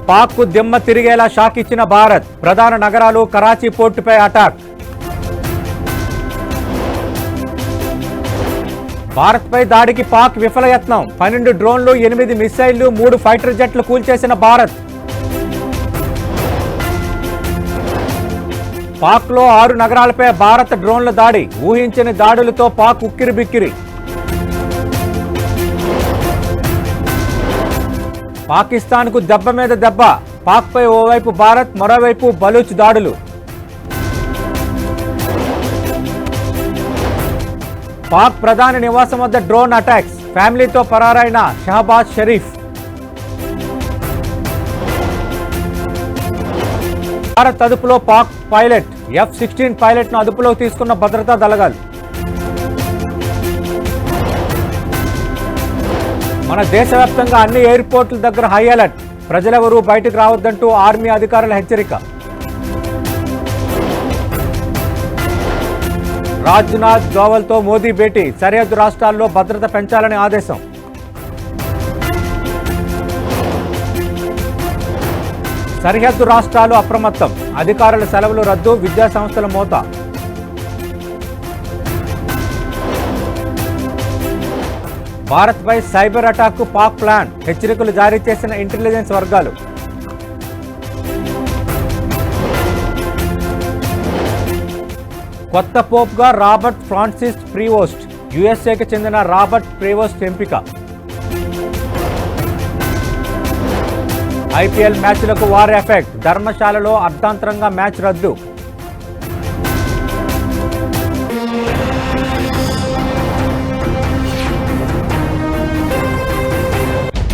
పాక్ కు దిమ్మ తిరిగేలా షాక్ ఇచ్చిన భారత్. ప్రధాన నగరాలు కరాచీ పోర్టుపై అటాక్. భారత్ పై దాడికి పాక్ విఫలయత్నం. 12 డ్రోన్లు, 8 మిసైళ్లు, 3 ఫైటర్ జెట్లు కూల్చేసిన భారత్. పాక్ లో 6 నగరాలపై భారత్ డ్రోన్ల దాడి. ఊహించని దాడులతో పాక్ ఉక్కిరిబిక్కిరి. పాకిస్తాన్ కు దెబ్బ మీద దెబ్బ. పాక్ పై ఓవైపు భారత్, మరోవైపు బలూచ్ దాడులు. పాక్ ప్రధాని నివాసం వద్ద డ్రోన్ అటాక్స్. ఫ్యామిలీతో పరారైన షహబాజ్ షరీఫ్. భారత్ అదుపులో పాక్ పైలట్. F-16 పైలట్ ను అదుపులోకి తీసుకున్న భద్రతా దళాలు. మన దేశవ్యాప్తంగా అన్ని ఎయిర్పోర్టుల దగ్గర హై అలర్ట్. ప్రజలెవరూ బయటకు రావద్దంటూ ఆర్మీ అధికారుల హెచ్చరిక. రాజ్నాథ్ దోవల్తో మోదీ భేటీ. సరిహద్దు రాష్ట్రాల్లో భద్రత పెంచాలని ఆదేశం. సరిహద్దు రాష్ట్రాలు అప్రమత్తం. అధికారుల సెలవులు రద్దు. విద్యాసంస్థల మోత. భారత్ పై సైబర్ అటాక్ కు పాక్ ప్లాన్. హెచ్చరికలు జారీ చేసిన ఇంటెలిజెన్స్ వర్గాలు. కొత్త పోప్ గా రాబర్ట్ ఫ్రాన్సిస్ ప్రీవోస్ట్. యుఎస్ఏకి చెందిన రాబర్ట్ ప్రీవోస్ట్ ఎంపిక. ఐపీఎల్ మ్యాచ్లకు వార్ ఎఫెక్ట్. ధర్మశాలలో అర్ధాంతరంగా మ్యాచ్ రద్దు.